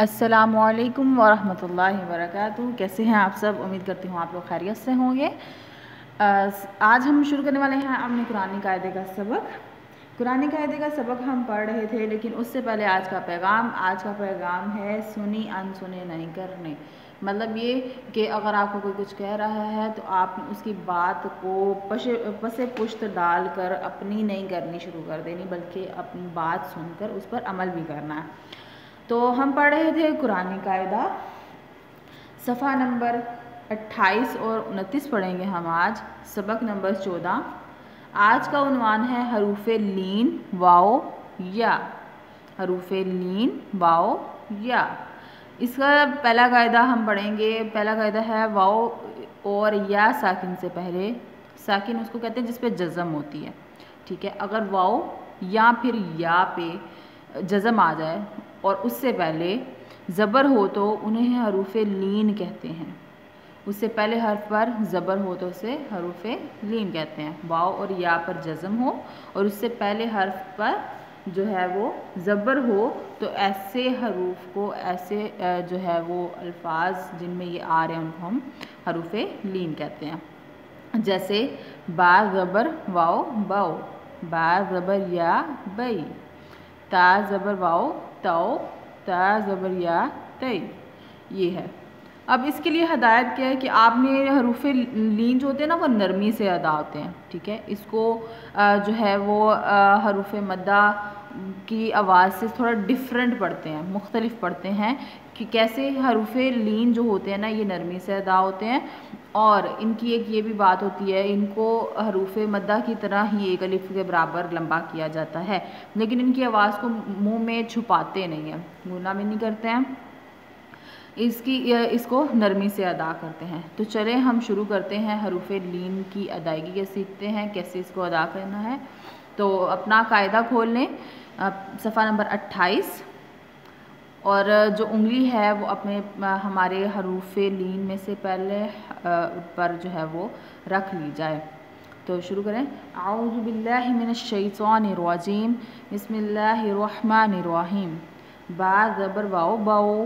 अस्सलामुअलैकुम वरहमतुल्लाहि वबरकातुहू। कैसे हैं आप सब? उम्मीद करती हूँ आप लोग खैरियत से होंगे। आज हम शुरू करने वाले हैं अपने कुरानी कायदे का सबक। कुरानी कायदे का सबक हम पढ़ रहे थे, लेकिन उससे पहले आज का पैगाम है सुनी अनसुने नहीं करने। मतलब ये कि अगर आपको कोई कुछ कह रहा है तो आप उसकी बात को पसे पुश्त डालकर अपनी नहीं करनी शुरू कर देनी, बल्कि अपनी बात सुनकर उस पर अमल भी करना है। तो हम पढ़ रहे थे कुरानी कायदा, सफ़ा नंबर 28 और 29 पढ़ेंगे हम आज, सबक नंबर 14। आज का उन्वान है हरूफे लीन वाओ या। हरूफे लीन वाओ या। इसका पहला कायदा हम पढ़ेंगे। पहला कायदा है वाओ और या साकिन से पहले, साकिन उसको कहते हैं जिस पे जज़म होती है, ठीक है। अगर वाओ या फिर या पे जज़म आ जाए और उससे पहले ज़बर हो तो उन्हें हरूफे लीन कहते हैं। उससे पहले हर्फ पर ज़बर हो तो उसे हरूफे लीन कहते हैं। वाओ और या पर जज़म हो और उससे पहले हर्फ पर जो है वो ज़बर हो तो ऐसे हरूफ को, ऐसे जो है वो अल्फाज जिनमें ये आ रहे हैं उनको हम हरूफे लीन कहते हैं। जैसे बा ज़बर वाओ बाओ, बा ज़बर या बई, ता ज़बर वाओ ताओ, ता ज़बर या तई। ये है। अब इसके लिए हदायत क्या है कि आपने हरूफे लीन जो होते हैं ना वो नरमी से अदा होते हैं, ठीक है। इसको जो है वो हरूफे मद्दा की आवाज़ से थोड़ा डिफरेंट पढ़ते हैं, मुख्तलिफ पढ़ते हैं कि कैसे हरूफे लीन जो होते हैं ना ये नरमी से अदा होते हैं। और इनकी एक ये भी बात होती है, इनको हरूफे मद्दा की तरह ही एक अलिफ के बराबर लंबा किया जाता है, लेकिन इनकी आवाज़ को मुंह में छुपाते नहीं हैं, गुना भी नहीं करते हैं, इसको नरमी से अदा करते हैं। तो चलें हम शुरू करते हैं। हरूफे लीन की अदायगी के सीखते हैं, कैसे इसको अदा करना है। तो अपना कायदा खोल लें, सफ़ा नंबर 28, और जो उंगली है वो अपने हमारे हरूफे लीन में से पहले पर जो है वो रख ली जाए। तो शुरू करें। आऊज़ु बिल्लाहि मिनश शैतानिर रजीम, बिस्मिल्लाहिर रहमानिर रहीम। बा ज़बर वाओ बाओ,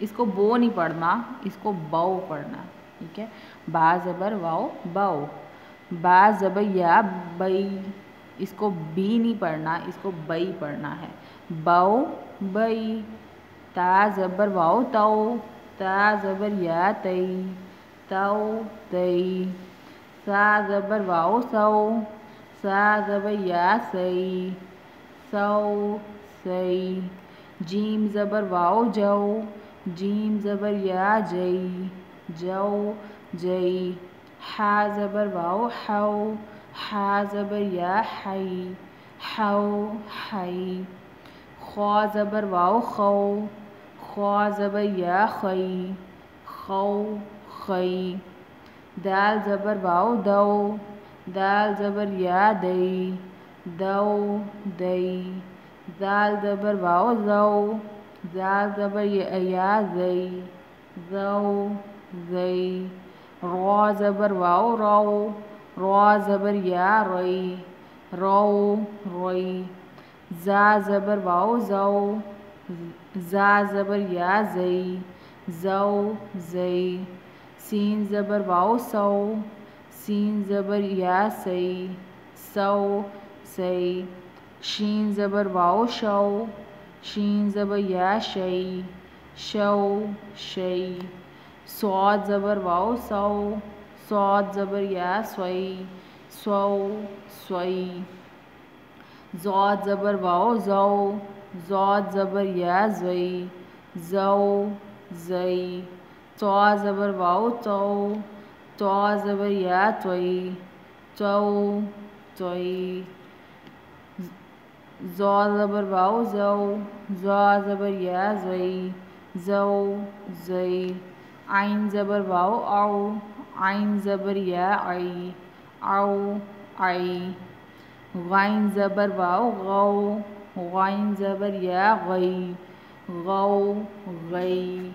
इसको बो नहीं पढ़ना, इसको बाओ पढ़ना, ठीक है। बा ज़बर वाओ बाओ। बा ज़बर या बई, इसको बी नहीं पढ़ना, इसको बई पढ़ना है। बाओ बई। ता ज़बर वाओ ताओ, ता ज़बर या तई, ताओ तई। सा ज़बर वाओ साओ, सा ज़बर या सई, साओ सई। जीम ज़बर वाओ जाओ, जीम ज़बर या जई, जाओ जई। हा ज़बर वाओ हाओ, हा ज़बर या हाई, हाओ हाई। ख्वा ज़बर वाओ खौ, ख्वा ज़बर या खई, खौ खई। दाल ज़बर वाओ दो, दाल ज़बर या दई, दो दई। दाल ज़बर वाओ ज़ौ, दाल ज़बर या ज़ई, ज़ौ ज़ई। रौ ज़बर वाओ रौ, रौ ज़बर या रई, रौ रोई। ज़ा ज़बर वाओ ज़ौ, ज़ा ज़बर या ज़ई, ज़ौ ज़ई। सीन ज़बर वाओ सौ, सीन ज़बर या सई, सौ सई। शीन ज़बर वाओ शौ, शीन ज़बर या शई, शौ शई। सौद ज़बर वाओ सौ, सौद ज़बर या स्वई, स्वौ स्वई। ज़ौद ज़बर वाओ ज़ौ, ज़ौद ज़बर या ज़ई, ज़ौ ज़ई। तौ ज़बर वाओ तौ, तौ ज़बर या त्वई, त्वौ त्वई। ज़ौ ज़बर वाओ ज़ौ, ज़ौ ज़बर या ज़ई, ज़ौ ज़ई। आइन ज़बर वाओ आओ, आइन ज़बर या आई, आओ आई। गाइन ज़बर वाओ गौ, गाइन ज़बर या गई, गौ गई।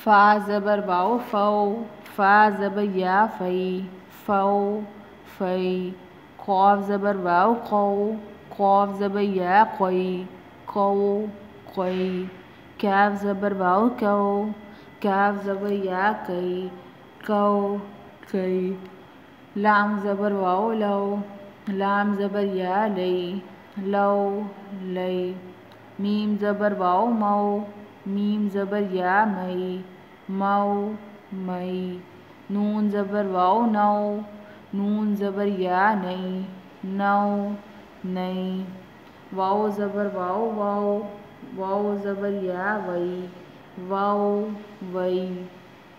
फ़ा ज़बर वाओ फ़ौ, फ़ा ज़बर या फ़ई, फ़ौ फ़ई। ख़ौफ़ ज़बर वाओ ख़ौ, ख़ौफ़ ज़बर या ख़ई, ख़ौ कोई। कैफ ज़बर वाओ क्यो, कैफ ज़बर या कई, कौ कई। लाम ज़बर वाओ लो, लाम ज़बर या लई, लो लई। मीम ज़बर वाओ मऊ, मीम ज़बर या मई, मऊ मई। नून ज़बर वाओ नौ, नून ज़बर या नई, नौ नई। वाओ ज़बर वाओ वाओ, वाओ ज़बर या वई, वाओ वई।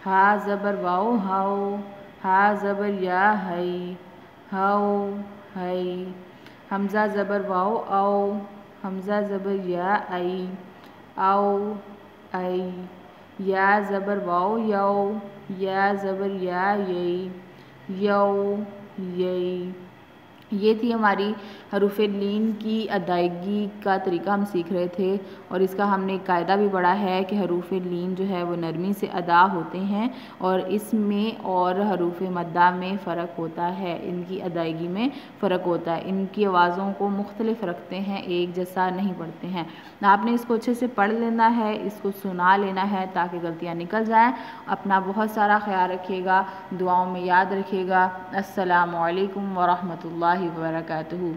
हा ज़बर वाओ हाओ, हा ज़बर या हई, हाओ हई। हमज़ा ज़बर वाओ आओ, हमज़ा ज़बर या आई, आओ आई। या ज़बर वाओ यौ, या ज़बर या यई, यौ यई। ये थी हमारी हरूफ लीन की अदायगी का तरीका हम सीख रहे थे। और इसका हमने कायदा भी पढ़ा है कि हरूफ लीन जो है वो नरमी से अदा होते हैं और इसमें और हरूफ मद्दा में फ़र्क होता है, इनकी अदायगी में फ़र्क होता है। इनकी आवाज़ों को मुख्तलिफ रखते हैं, एक जैसा नहीं पढ़ते हैं। आपने इसको अच्छे से पढ़ लेना है, इसको सुना लेना है ताकि गलतियाँ निकल जाएँ। अपना बहुत सारा ख्याल रखिएगा, दुआओं में याद रखिएगा। अस्सलामु अलैकुम वरहमतुल्लाहि वबरकातुहू।